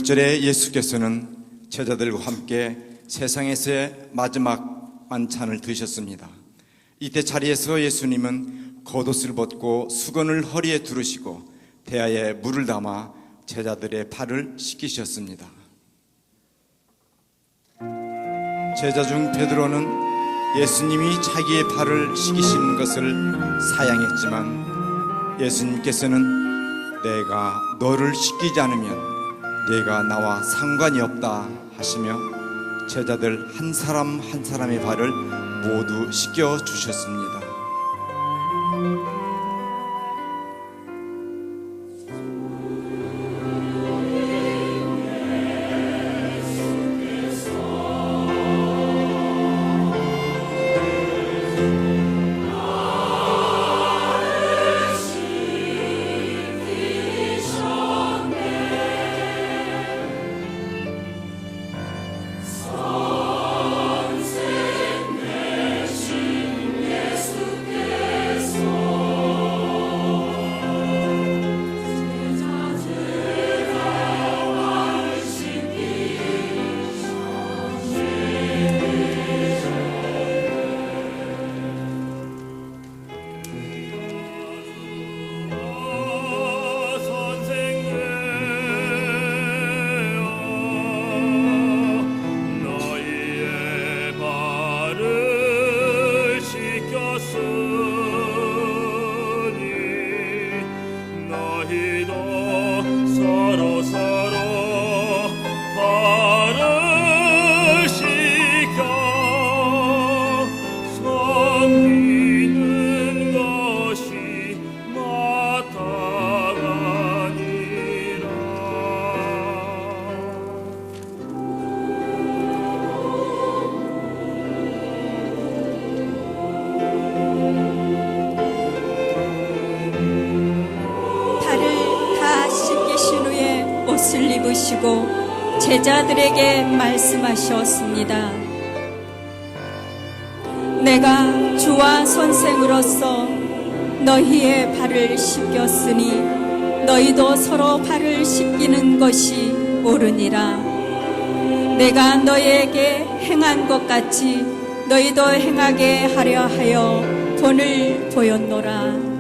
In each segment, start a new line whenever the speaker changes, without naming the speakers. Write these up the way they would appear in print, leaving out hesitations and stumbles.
유월절에 예수께서는 제자들과 함께 세상에서의 마지막 만찬을 드셨습니다. 이때 자리에서 예수님은 겉옷을 벗고 수건을 허리에 두르시고 대야에 물을 담아 제자들의 발을 씻기셨습니다. 제자 중 베드로는 예수님이 자기의 발을 씻기시는 것을 사양했지만 예수님께서는 내가 너를 씻기지 않으면 네가 나와 상관이 없다 하시며 제자들 한 사람 한 사람의 발을 모두 씻겨 주셨습니다.
옷을 입으시고 제자들에게 말씀하셨습니다. 내가 주와 선생으로서 너희의 발을 씻겼으니 너희도 서로 발을 씻기는 것이 옳으니라. 내가 너희에게 행한 것 같이 너희도 행하게 하려 하여 본을 보였노라.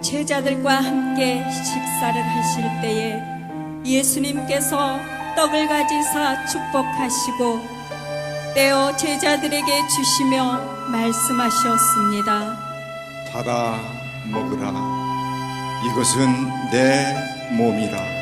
제자들과 함께 식사를 하실 때에 예수님께서 떡을 가지사 축복하시고 떼어 제자들에게 주시며 말씀하셨습니다.
받아 먹으라. 이것은 내 몸이라.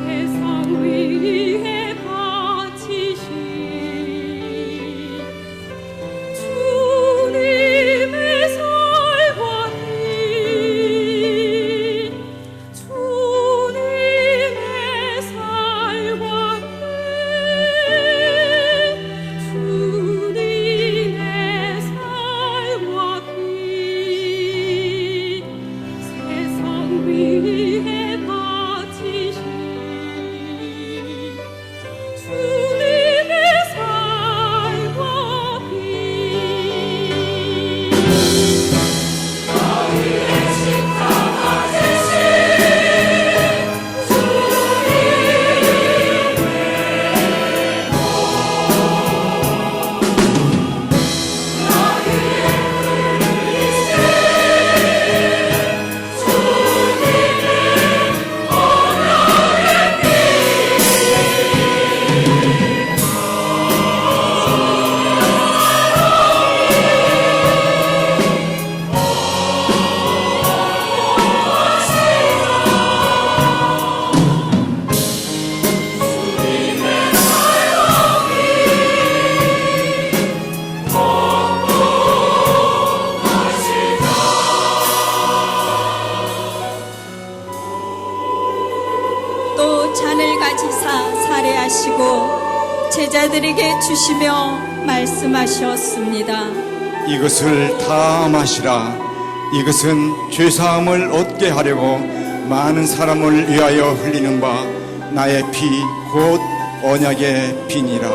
세상 위에 바치신
제자들에게 주시며 말씀하셨습니다.
이것을 다 마시라. 이것은 죄사함을 얻게 하려고 많은 사람을 위하여 흘리는 바 나의 피 곧 언약의 피니라.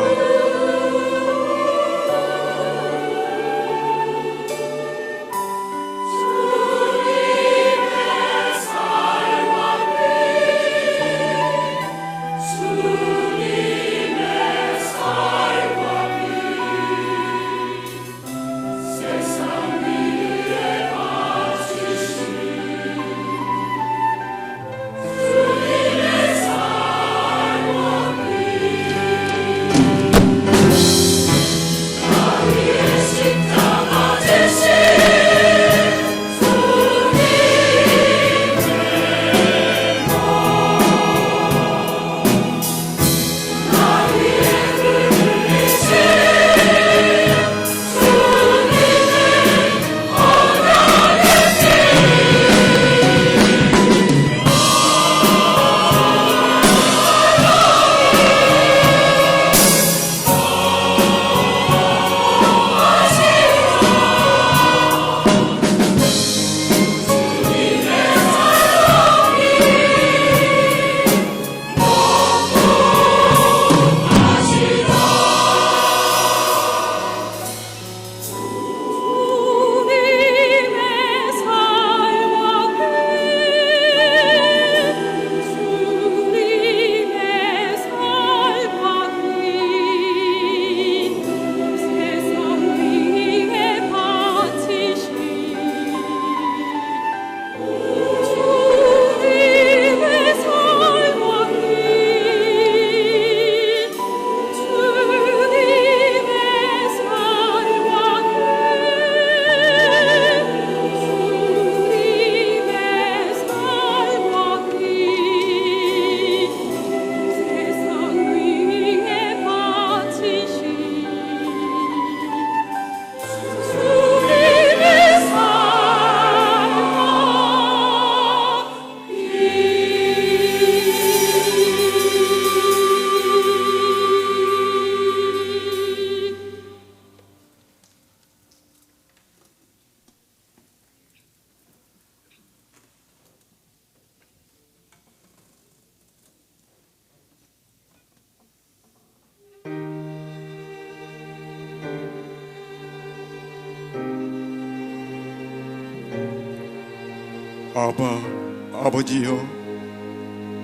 아버지여,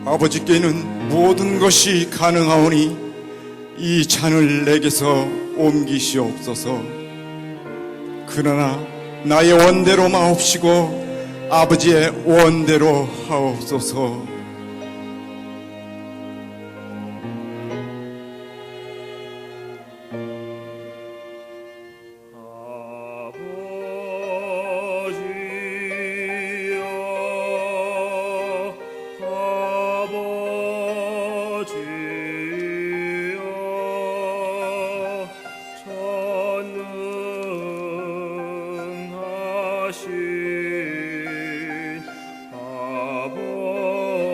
아버지께는 모든 것이 가능하오니 이 잔을 내게서 옮기시옵소서. 그러나 나의 원대로 마옵시고 아버지의 원대로 하옵소서.
전능하신 아버지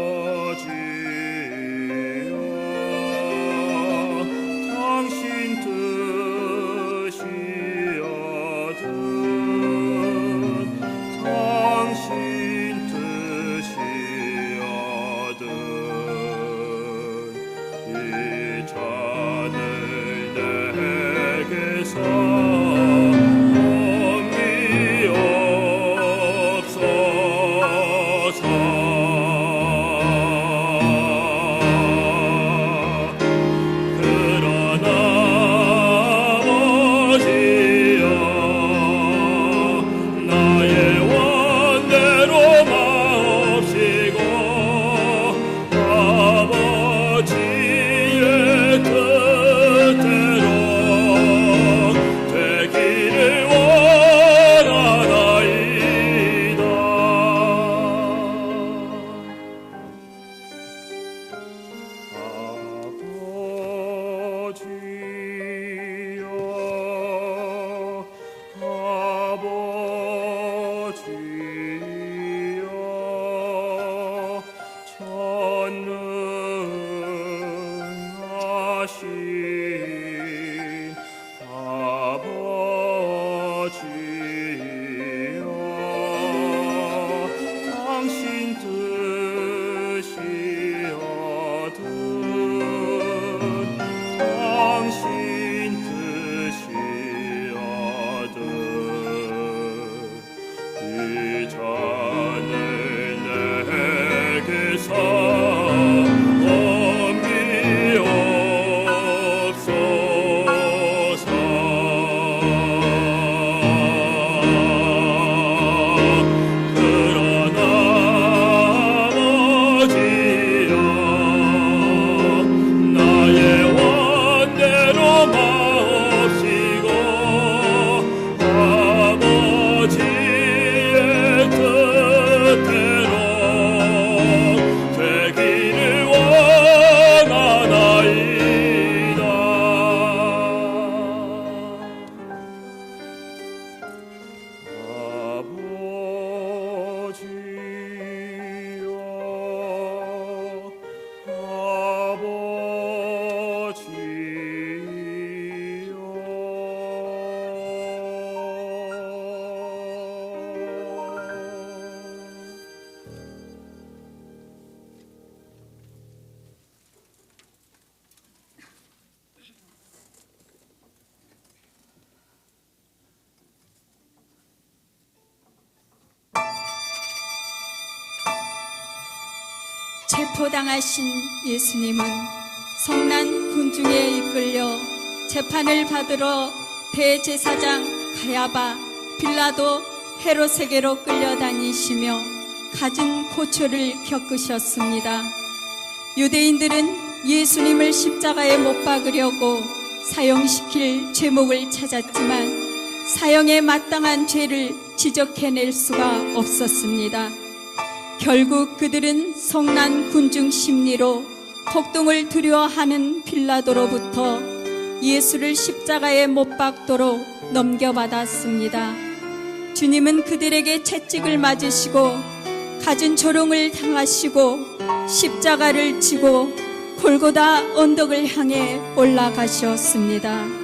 체포당하신 예수님은 성난 군중에 이끌려 재판을 받으러 대제사장 가야바, 빌라도, 헤롯에게로 끌려다니시며 갖은 고초를 겪으셨습니다. 유대인들은 예수님을 십자가에 못 박으려고 사형시킬 죄목을 찾았지만 사형에 마땅한 죄를 지적해낼 수가 없었습니다. 결국 그들은 성난 군중 심리로 폭동을 두려워하는 빌라도로부터 예수를 십자가에 못 박도록 넘겨받았습니다. 주님은 그들에게 채찍을 맞으시고 갖은 조롱을 당하시고 십자가를 지고 골고다 언덕을 향해 올라가셨습니다.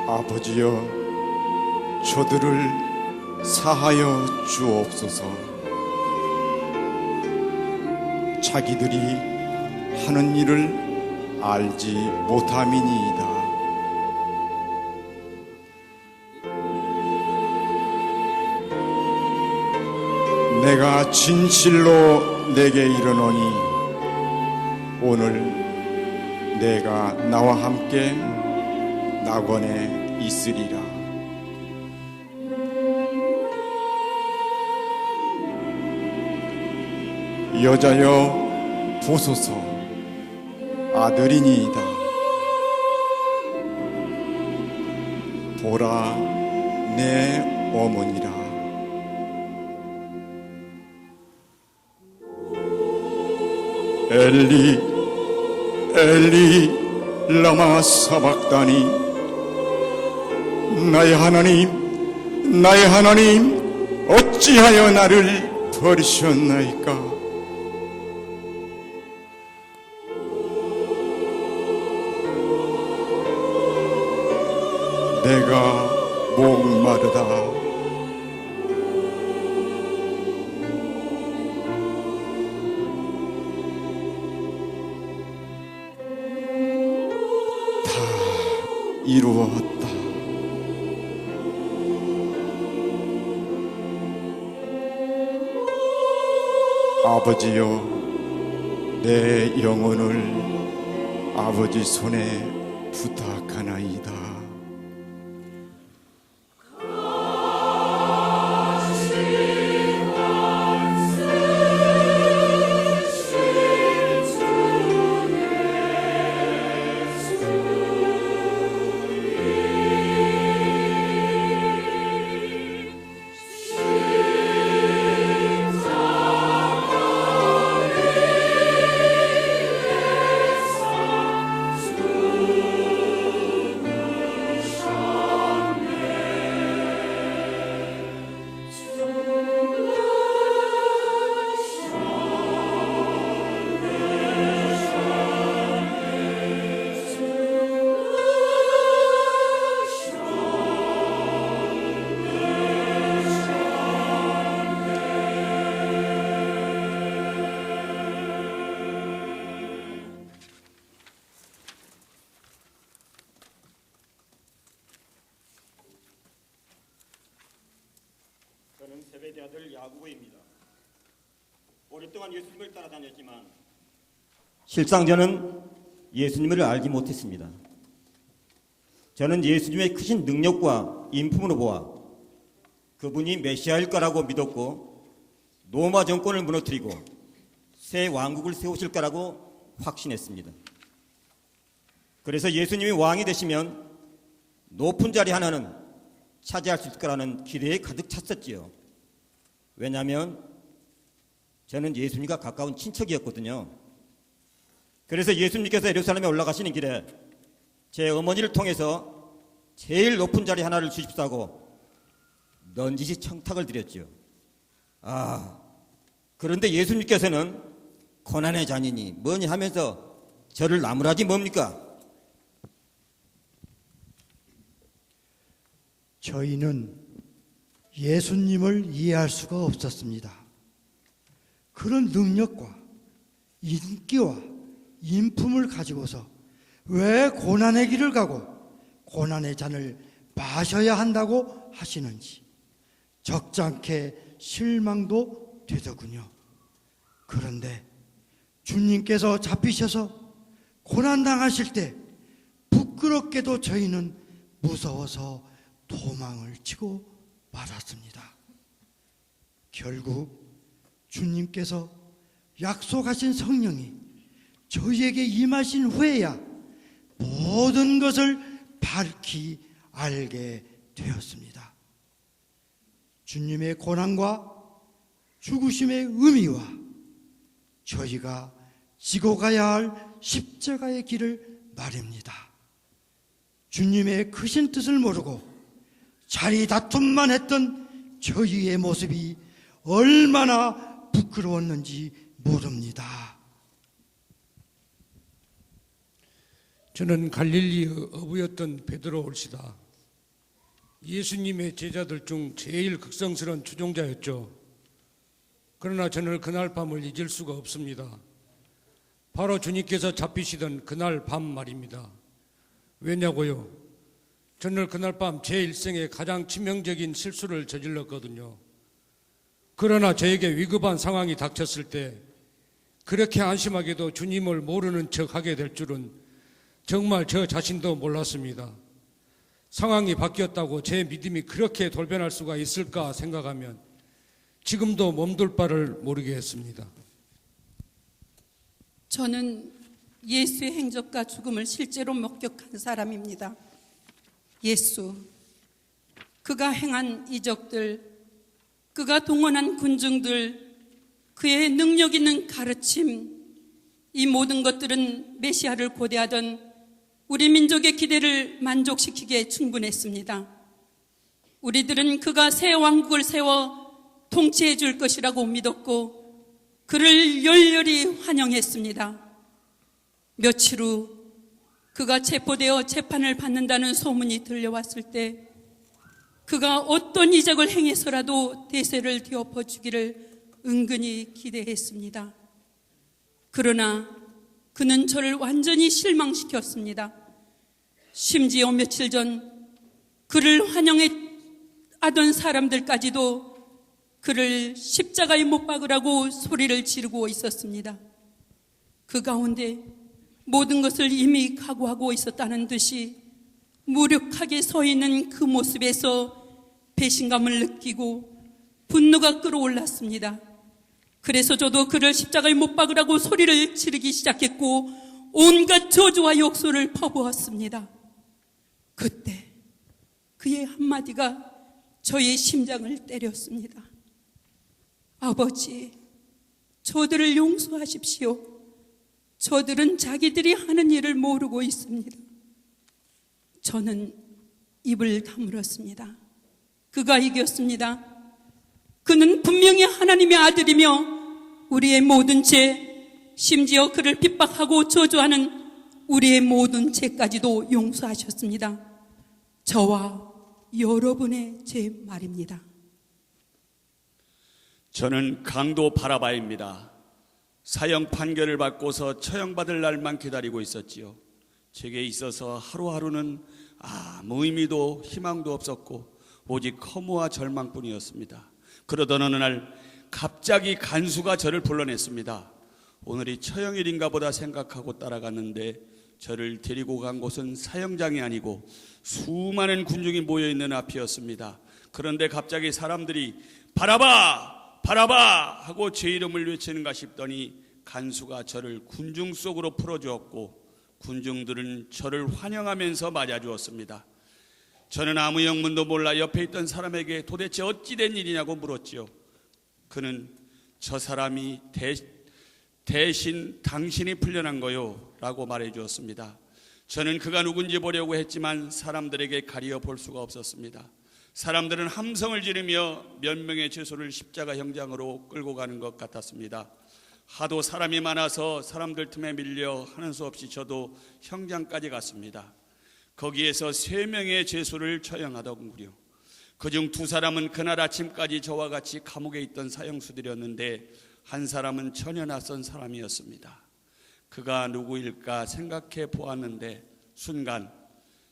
아버지여, 저들을 사하여 주옵소서. 자기들이 하는 일을 알지 못함이니이다. 내가 진실로 내게 이르노니 오늘 내가 나와 함께 낙원에 있으리라. 여자여 보소서 아들이니이다. 보라 내 어머니라. 엘리 엘리 라마 사박다니. 나의 하나님 어찌하여 나를 버리셨나이까. 내가 목마르다. 이루었다. 아버지여, 내 영혼을 아버지 손에 부탁하나이다.
저는 세베대 아들 야구보입니다. 오랫동안 예수님을 따라다녔지만 실상 저는 예수님을 알지 못했습니다. 저는 예수님의 크신 능력과 인품으로 보아 그분이 메시아일 거라고 믿었고 로마 정권을 무너뜨리고 새 왕국을 세우실 거라고 확신했습니다. 그래서 예수님이 왕이 되시면 높은 자리 하나는 차지할 수 있을 거라는 기대에 가득 찼었지요. 왜냐하면 저는 예수님과 가까운 친척이었거든요. 그래서 예수님께서 예루살렘에 올라가시는 길에 제 어머니를 통해서 제일 높은 자리 하나를 주십사고 넌지시 청탁을 드렸지요. 그런데 예수님께서는 고난의 잔이니 뭐니 하면서 저를 나무라지 뭡니까?
저희는 예수님을 이해할 수가 없었습니다. 그런 능력과 인기와 인품을 가지고서 왜 고난의 길을 가고 고난의 잔을 마셔야 한다고 하시는지 적잖게 실망도 되더군요. 그런데 주님께서 잡히셔서 고난당하실 때 부끄럽게도 저희는 무서워서 도망을 치고 말았습니다. 결국 주님께서 약속하신 성령이 저희에게 임하신 후에야 모든 것을 밝히 알게 되었습니다. 주님의 고난과 죽으심의 의미와 저희가 지고 가야 할 십자가의 길을 말입니다. 주님의 크신 뜻을 모르고 자리 다툼만 했던 저희의 모습이 얼마나 부끄러웠는지 모릅니다.
저는 갈릴리의 어부였던 베드로 올시다. 예수님의 제자들 중 제일 극성스러운 추종자였죠. 그러나 저는 그날 밤을 잊을 수가 없습니다. 바로 주님께서 잡히시던 그날 밤 말입니다. 왜냐고요? 저는 그날 밤 제 일생의 가장 치명적인 실수를 저질렀거든요. 그러나 저에게 위급한 상황이 닥쳤을 때 그렇게 안심하게도 주님을 모르는 척하게 될 줄은 정말 저 자신도 몰랐습니다. 상황이 바뀌었다고 제 믿음이 그렇게 돌변할 수가 있을까 생각하면 지금도 몸둘 바를 모르게 했습니다.
저는 예수의 행적과 죽음을 실제로 목격한 사람입니다. 예수, 그가 행한 이적들, 그가 동원한 군중들, 그의 능력 있는 가르침, 이 모든 것들은 메시아를 고대하던 우리 민족의 기대를 만족시키기에 충분했습니다. 우리들은 그가 새 왕국을 세워 통치해 줄 것이라고 믿었고 그를 열렬히 환영했습니다. 며칠 후 그가 체포되어 재판을 받는다는 소문이 들려왔을 때 그가 어떤 이적을 행해서라도 대세를 뒤엎어주기를 은근히 기대했습니다. 그러나 그는 저를 완전히 실망시켰습니다. 심지어 며칠 전 그를 환영하던 사람들까지도 그를 십자가에 못 박으라고 소리를 지르고 있었습니다. 그 가운데 모든 것을 이미 각오하고 있었다는 듯이 무력하게 서 있는 그 모습에서 배신감을 느끼고 분노가 끌어올랐습니다. 그래서 저도 그를 십자가에 못 박으라고 소리를 지르기 시작했고 온갖 저주와 욕설을 퍼부었습니다. 그때 그의 한마디가 저의 심장을 때렸습니다. 아버지, 저들을 용서하십시오. 저들은 자기들이 하는 일을 모르고 있습니다. 저는 입을 다물었습니다. 그가 이겼습니다. 그는 분명히 하나님의 아들이며 우리의 모든 죄, 심지어 그를 핍박하고 저주하는 우리의 모든 죄까지도 용서하셨습니다. 저와 여러분의 죄 말입니다.
저는 강도 바라바입니다. 사형 판결을 받고서 처형받을 날만 기다리고 있었지요. 제게 있어서 하루하루는 아무 의미도 희망도 없었고 오직 허무와 절망뿐이었습니다. 그러던 어느 날 갑자기 간수가 저를 불러냈습니다. 오늘이 처형일인가 보다 생각하고 따라갔는데 저를 데리고 간 곳은 사형장이 아니고 수많은 군중이 모여있는 앞이었습니다. 그런데 갑자기 사람들이 바라바! 바라바! 하고 제 이름을 외치는가 싶더니 간수가 저를 군중 속으로 풀어주었고 군중들은 저를 환영하면서 맞아주었습니다. 저는 아무 영문도 몰라 옆에 있던 사람에게 도대체 어찌 된 일이냐고 물었지요. 그는 저 사람이 대신 당신이 풀려난 거요 라고 말해 주었습니다. 저는 그가 누군지 보려고 했지만 사람들에게 가리어 볼 수가 없었습니다. 사람들은 함성을 지르며 몇 명의 죄수를 십자가 형장으로 끌고 가는 것 같았습니다. 하도 사람이 많아서 사람들 틈에 밀려 하는 수 없이 저도 형장까지 갔습니다. 거기에서 3명의 죄수를 처형하더군요. 그중 2사람은 그날 아침까지 저와 같이 감옥에 있던 사형수들이었는데 한 사람은 전혀 낯선 사람이었습니다. 그가 누구일까 생각해 보았는데 순간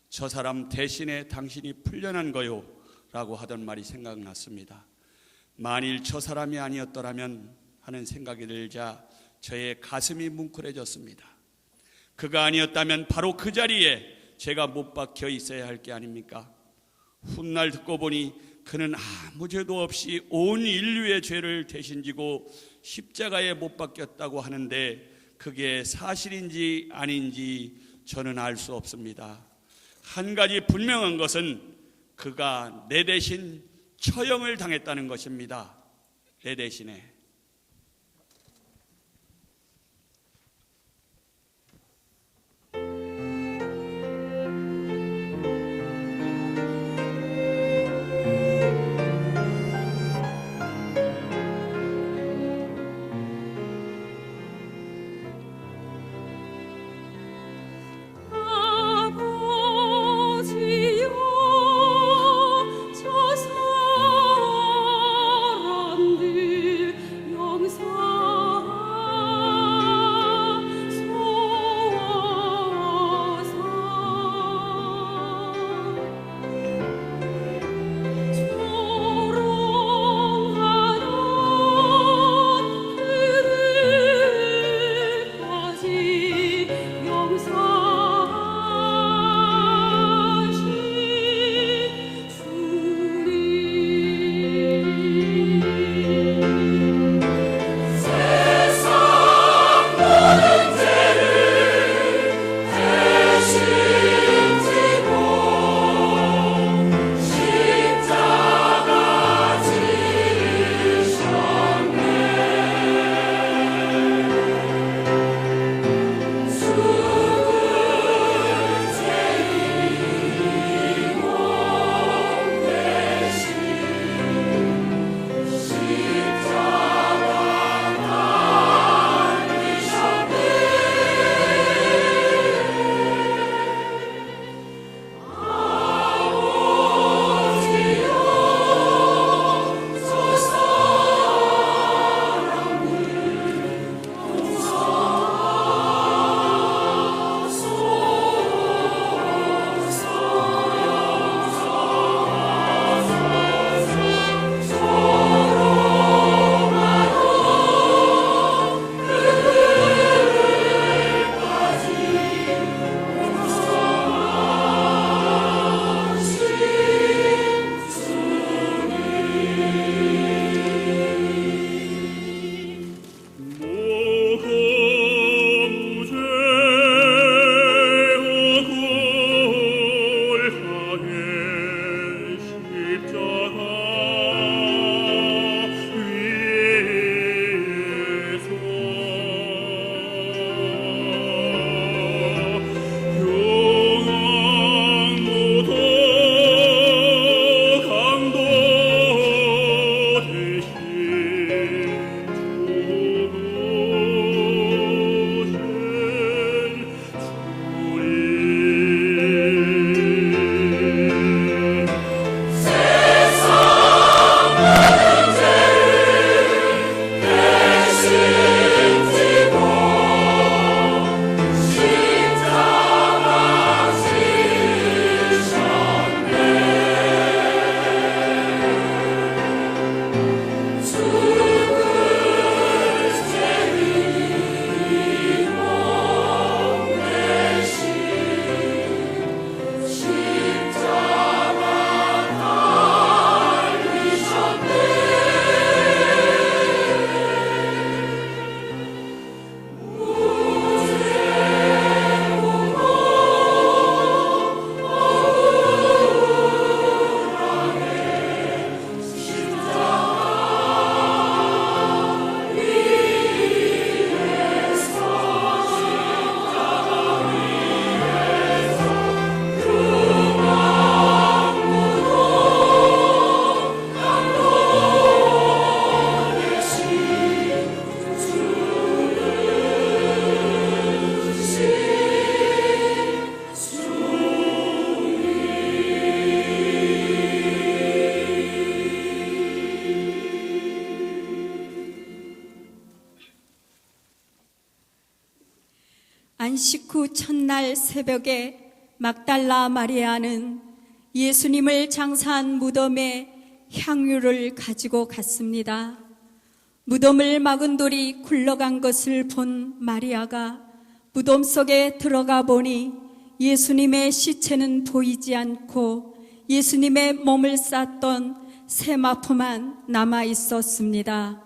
저 사람 대신에 당신이 풀려난 거요 라고 하던 말이 생각났습니다. 만일 저 사람이 아니었더라면 하는 생각이 들자 저의 가슴이 뭉클해졌습니다. 그가 아니었다면 바로 그 자리에 제가 못 박혀 있어야 할 게 아닙니까? 훗날 듣고 보니 그는 아무 죄도 없이 온 인류의 죄를 대신 지고 십자가에 못 박혔다고 하는데 그게 사실인지 아닌지 저는 알 수 없습니다. 한 가지 분명한 것은 그가 내 대신 처형을 당했다는 것입니다. 내 대신에.
저 사람들
안식 후 첫날 새벽에 막달라 마리아는 예수님을 장사한 무덤에 향유를 가지고 갔습니다. 무덤을 막은 돌이 굴러간 것을 본 마리아가 무덤 속에 들어가 보니 예수님의 시체는 보이지 않고 예수님의 몸을 쌌던 세마포만 남아 있었습니다.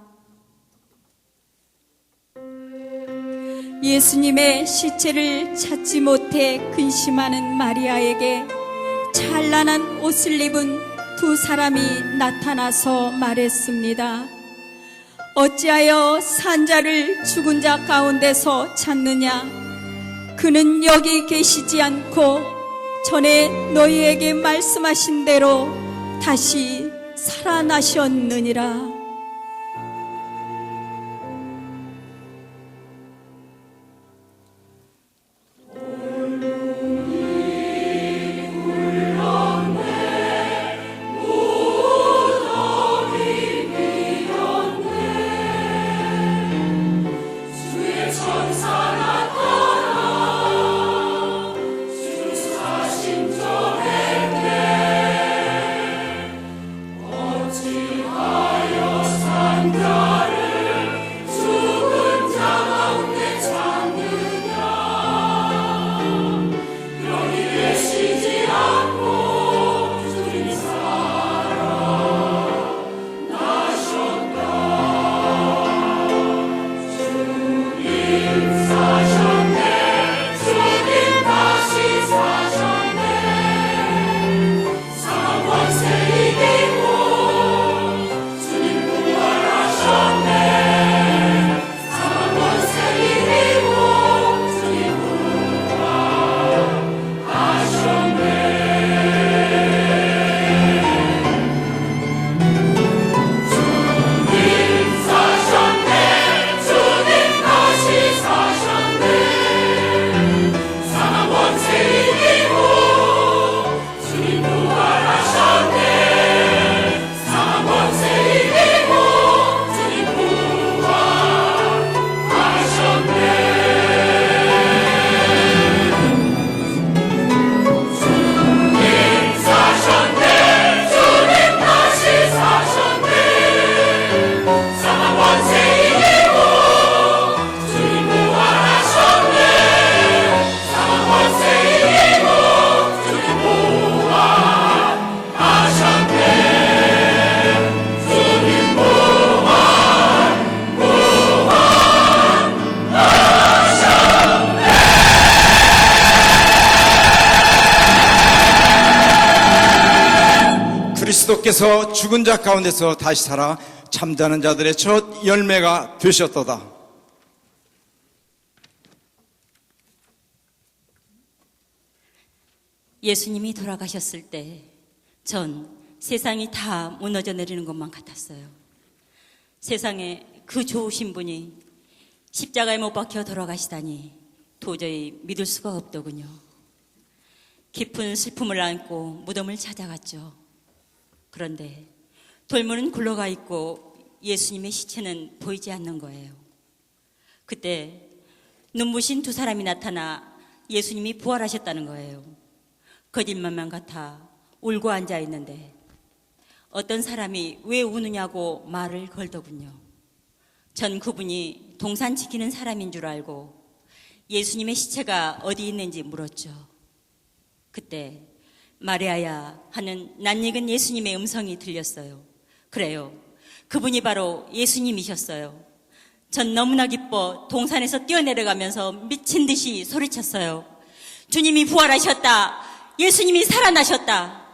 예수님의 시체를 찾지 못해 근심하는 마리아에게 찬란한 옷을 입은 두 사람이 나타나서 말했습니다. 어찌하여 산자를 죽은 자 가운데서 찾느냐? 그는 여기 계시지 않고 전에 너희에게 말씀하신 대로 다시 살아나셨느니라.
그리스도께서 죽은 자 가운데서 다시 살아 잠자는 자들의 첫 열매가 되셨도다.
예수님이 돌아가셨을 때 전 세상이 다 무너져 내리는 것만 같았어요. 세상에 그 좋으신 분이 십자가에 못 박혀 돌아가시다니 도저히 믿을 수가 없더군요. 깊은 슬픔을 안고 무덤을 찾아갔죠. 그런데 돌문은 굴러가 있고 예수님의 시체는 보이지 않는 거예요. 그때 눈부신 두 사람이 나타나 예수님이 부활하셨다는 거예요. 거짓말만 같아 울고 앉아 있는데 어떤 사람이 왜 우느냐고 말을 걸더군요. 전 그분이 동산 지키는 사람인 줄 알고 예수님의 시체가 어디 있는지 물었죠. 그때 마리아야 하는 낯익은 예수님의 음성이 들렸어요. 그래요. 그분이 바로 예수님이셨어요. 전 너무나 기뻐 동산에서 뛰어내려가면서 미친 듯이 소리쳤어요. 주님이 부활하셨다. 예수님이 살아나셨다.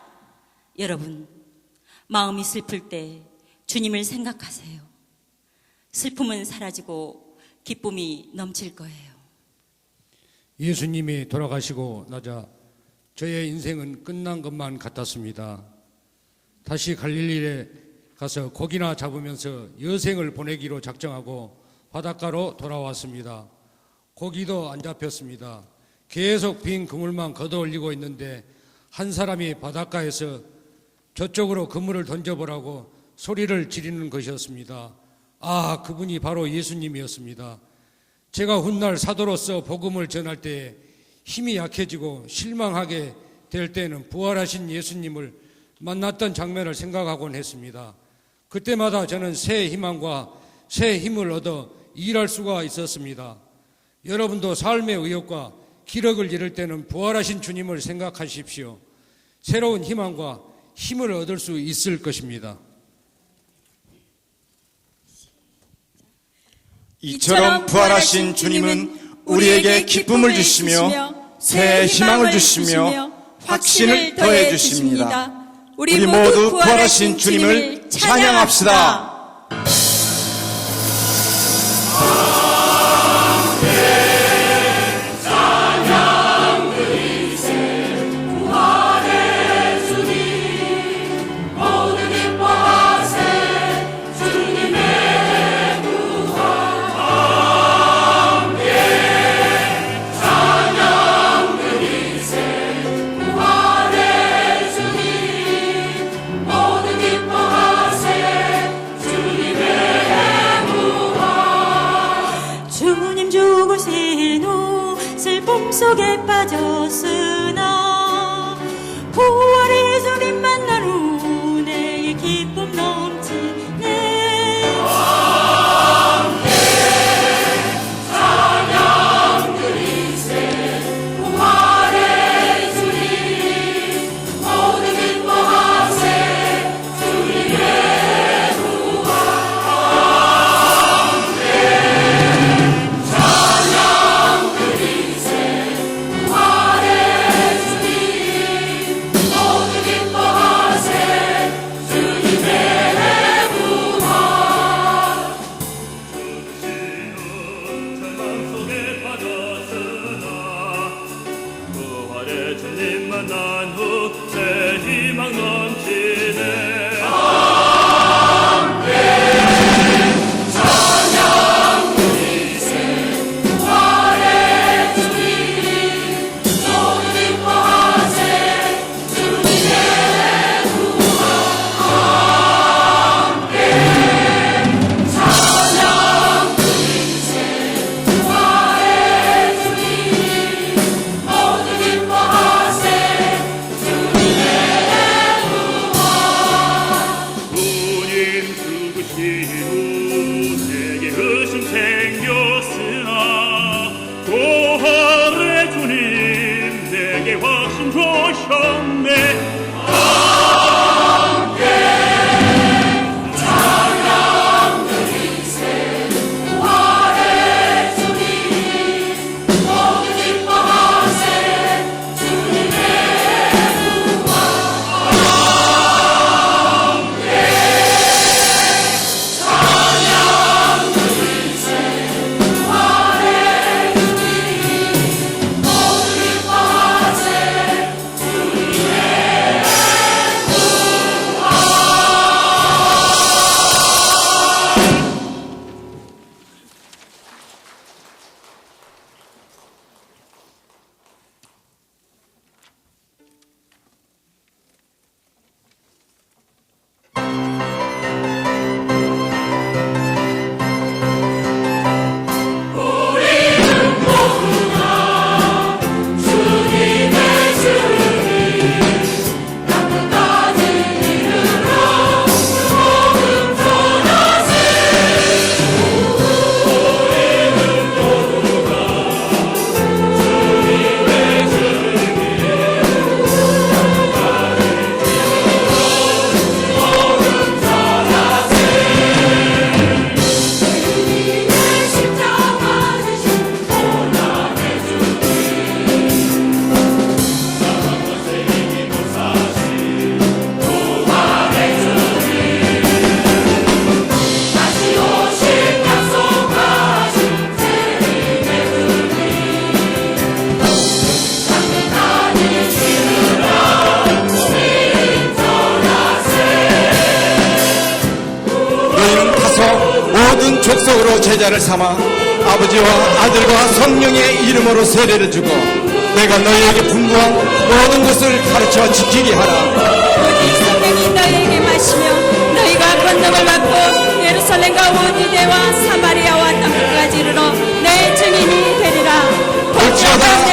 여러분, 마음이 슬플 때 주님을 생각하세요. 슬픔은 사라지고 기쁨이 넘칠 거예요.
예수님이 돌아가시고 나자 저의 인생은 끝난 것만 같았습니다. 다시 갈릴리에 가서 고기나 잡으면서 여생을 보내기로 작정하고 바닷가로 돌아왔습니다. 고기도 안 잡혔습니다. 계속 빈 그물만 걷어올리고 있는데 한 사람이 바닷가에서 저쪽으로 그물을 던져보라고 소리를 지르는 것이었습니다. 아, 그분이 바로 예수님이었습니다. 제가 훗날 사도로서 복음을 전할 때 힘이 약해지고 실망하게 될 때는 부활하신 예수님을 만났던 장면을 생각하곤 했습니다. 그때마다 저는 새 희망과 새 힘을 얻어 일할 수가 있었습니다. 여러분도 삶의 의욕과 기력을 잃을 때는 부활하신 주님을 생각하십시오. 새로운 희망과 힘을 얻을 수 있을 것입니다.
이처럼 부활하신 주님은 우리에게 기쁨을 주시며 새 희망을 주시며 확신을 더해 주십니다. 우리 모두 부활하신 주님을 찬양합시다.
주님 죽으신 후 슬픔 속에 빠졌으나 부활의 주님 만난 후 내게 기쁨 넘치네.
주님 만난 후 새 희망 넘치네. 내게 의심 생겼으나 부활의 주님 내게 확신 주셨네.
모든 족속으로 제자를 삼아 아버지와 아들과 성령의 이름으로 세례를 주고 내가 너희에게 분부한 모든 것을 가르쳐 지키게 하라.
오직 성령이 너희에게 마시며 너희가 권능을 받고 예루살렘과 온 유대와 사마리아와 땅끝까지 이르러 내 증인이 되리라.
볼지어다